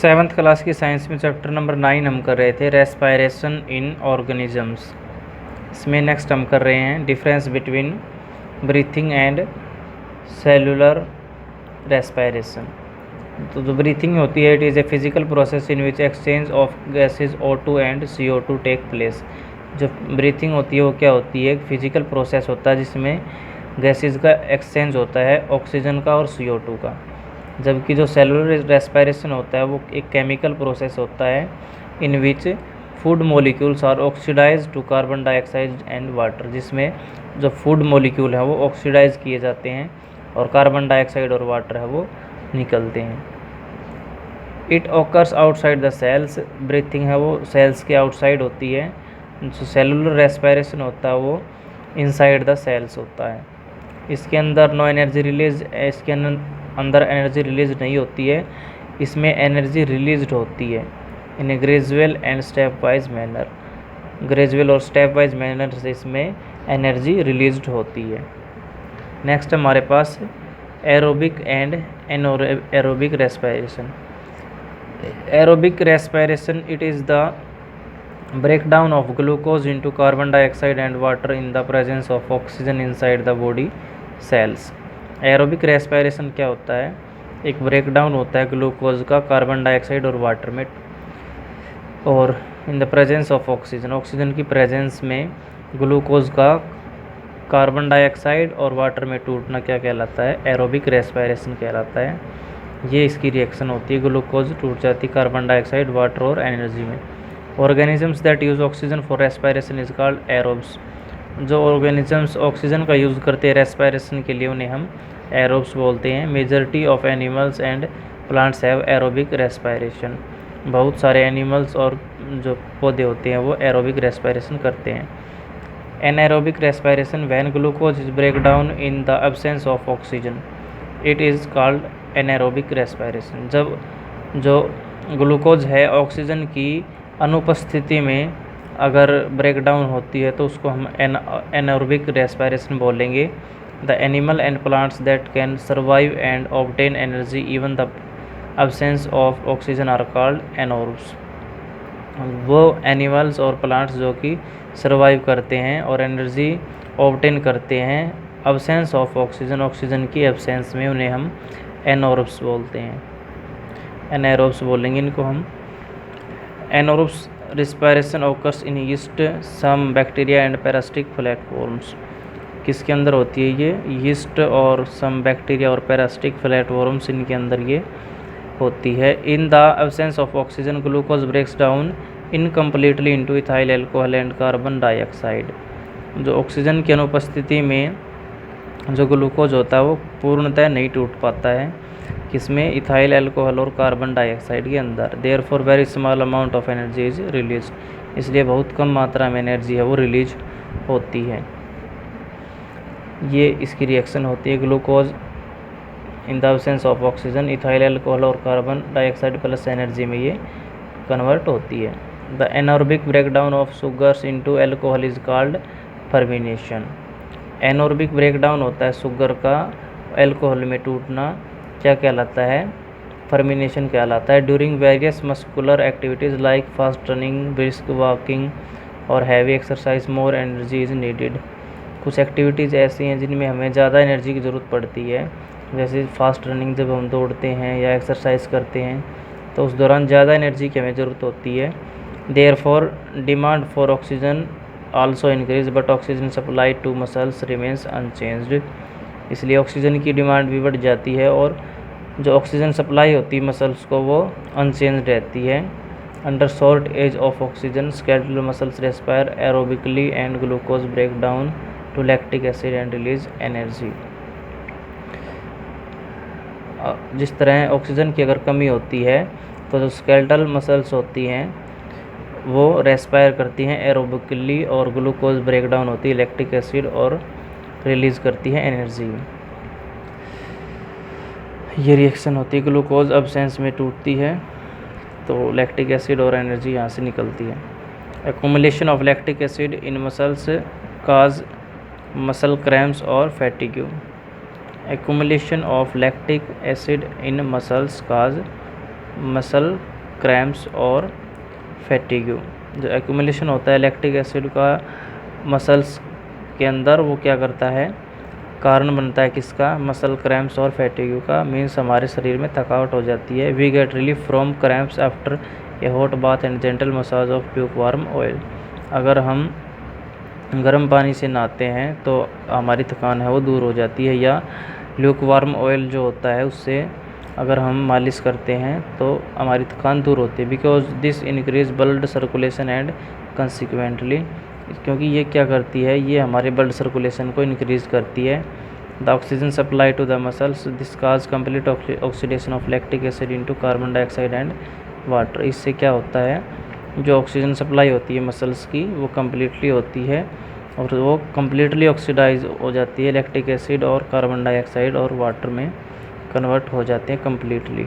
7th class की science में chapter number 9 हम कर रहे थे रेस्पायरेशन इन ऑर्गेनिजम्स। इसमें नेक्स्ट हम कर रहे हैं difference between breathing and cellular respiration. तो जो ब्रीथिंग होती है it is a physical process in which exchange of gases O2 and CO2 take place. जो ब्रीथिंग होती है वो क्या होती है, एक फिजिकल प्रोसेस होता है जिसमें गैसेज का एक्सचेंज होता है ऑक्सीजन का और CO2 का। जबकि जो सेलुलर रेस्पायरेशन होता है वो एक केमिकल प्रोसेस होता है in which food molecules are oxidise to carbon dioxide and water, जिसमें जो फूड मॉलिक्यूल है वो ऑक्सीडाइज किए जाते हैं और कार्बन डाइऑक्साइड और वाटर है वो निकलते हैं। It occurs outside the cells. Breathing है वो सेल्स के आउटसाइड होती है। जो सेलुलर रेस्पायरेशन होता है वो इनसाइड द सेल्स होता है। इसके अंदर नो एनर्जी रिलीज, इसके अंदर एनर्जी रिलीज नहीं होती है, इसमें एनर्जी रिलीज होती है in a gradual and step wise manner. Gradual और स्टेप वाइज मैनर से इसमें एनर्जी रिलीज होती है। नेक्स्ट हमारे पास aerobic and aerobic respiration. Aerobic respiration it is the breakdown of glucose into carbon dioxide and water in the presence of oxygen inside the body cells। Aerobic respiration क्या होता है, एक breakdown होता है ग्लूकोज का carbon dioxide और water में, और in the presence of oxygen, oxygen की प्रेजेंस में ग्लूकोज का कार्बन डाइऑक्साइड और वाटर में टूटना क्या कहलाता है, एरोबिक रेस्पायरेशन कहलाता है। ये इसकी रिएक्शन होती है, ग्लूकोज टूट जाती है कार्बन डाइऑक्साइड, वाटर और एनर्जी में। Organisms that use oxygen for respiration is called aerobes. जो ऑर्गेनिजम्स ऑक्सीजन का यूज़ करते हैं रेस्पायरेशन के लिए उन्हें हम एरोब्स बोलते हैं। Majority of animals and plants have aerobic respiration. बहुत सारे एनिमल्स और जो पौधे होते हैं वो एरोबिक रेस्पायरेशन करते हैं। Anaerobic respiration when glucose is break down in the absence of oxygen it is called anaerobic respiration. जब जो ग्लूकोज है ऑक्सीजन की अनुपस्थिति में अगर ब्रेकडाउन होती है तो उसको हम एनएरोबिक रेस्पायरेशन बोलेंगे। The animal and plants that can survive and obtain energy even the absence of oxygen are called anaerobes. वो एनिमल्स और प्लांट्स जो कि सर्वाइव करते हैं और एनर्जी ऑब्टेन करते हैं एब्सेंस ऑफ ऑक्सीजन, ऑक्सीजन की एब्सेंस में, उन्हें हम एनोर्ब्स बोलते हैं, एनएरोब्स बोलेंगे इनको हम। Anaerobes respiration occurs in yeast, some bacteria and parasitic platforms. किसके अंदर होती है ये, यीस्ट और सम बैक्टीरिया और पैरासिटिक प्लेटफॉर्म्स, इनके अंदर ये होती है। In the absence of oxygen glucose breaks down incompletely into ethyl alcohol and carbon dioxide. जो ऑक्सीजन की अनुपस्थिति में जो ग्लूकोज होता है वो पूर्णतः नहीं टूट पाता है, किसमें, इथाइल अल्कोहल और कार्बन डाइऑक्साइड के अंदर। Therefore very small amount of energy is release, इसलिए बहुत कम मात्रा में एनर्जी है वो रिलीज होती है। ये इसकी रिएक्शन होती है, glucose in the absence of oxygen, ethyl alcohol और कार्बन डाइऑक्साइड प्लस एनर्जी में ये कन्वर्ट होती है। The anaerobic breakdown of sugars into alcohol is called fermentation. Anaerobic breakdown होता है शुगर का अल्कोहल में टूटना, क्या कहलाता है, फर्मिनेशन कहलाता है। During various muscular activities like fast running, brisk walking और heavy exercise more energy is needed. कुछ एक्टिविटीज़ ऐसी हैं जिनमें हमें ज़्यादा एनर्जी की ज़रूरत पड़ती है, जैसे फास्ट रनिंग, जब हम दौड़ते हैं या एक्सरसाइज करते हैं तो उस दौरान ज़्यादा एनर्जी की हमें ज़रूरत होती है। Therefore demand for oxygen also increase but oxygen supply to muscles remains unchanged. इसलिए ऑक्सीजन की डिमांड भी बढ़ जाती है और जो ऑक्सीजन सप्लाई होती है मसल्स को वो अनचेंज रहती है। Under shortage of oxygen skeletal muscles respire aerobically and glucose break down to lactic acid and release energy. जिस तरह ऑक्सीजन की अगर कमी होती है तो जो स्केलेटल मसल्स होती हैं वो रेस्पायर करती हैं एरोबिकली और ग्लूकोज ब्रेक डाउन होती है लैक्टिक एसिड और रिलीज़ करती है एनर्जी। ये रिएक्शन होती है, ग्लूकोज एब्सेंस में टूटती है तो लैक्टिक एसिड और एनर्जी यहाँ से निकलती है। Accumulation of lactic acid in muscles cause muscle cramps और fatigue. accumulation of lactic acid in muscles cause muscle cramps और फैटिग्यू। जो एक्यूमुलेशन होता है लैक्टिक एसिड का मसल्स के अंदर, वो क्या करता है, कारण बनता है किसका, मसल क्रैम्प्स और फैटिग्यू का। मीन्स हमारे शरीर में थकावट हो जाती है। We get relief from cramps after a hot bath and gentle massage of lukewarm oil. अगर हम गर्म पानी से नहाते हैं तो हमारी थकान है वो दूर हो जाती है, या ल्यूकवार्म ऑयल जो होता है उससे अगर हम मालिश करते हैं तो हमारी थकान दूर होती है। Because this increase blood circulation and consequently, क्योंकि ये क्या करती है, ये हमारे ब्लड सर्कुलेशन को इंक्रीज़ करती है। The oxygen supply to the muscles this cause complete oxidation of lactic acid into carbon dioxide and water. इससे क्या होता है, जो ऑक्सीजन सप्लाई होती है मसल्स की वो कम्प्लीटली होती है और वो कम्प्लीटली ऑक्सीडाइज हो जाती है, लैक्टिक एसिड और कार्बन डाइऑक्साइड और वाटर में कन्वर्ट हो जाते हैं कम्प्लीटली।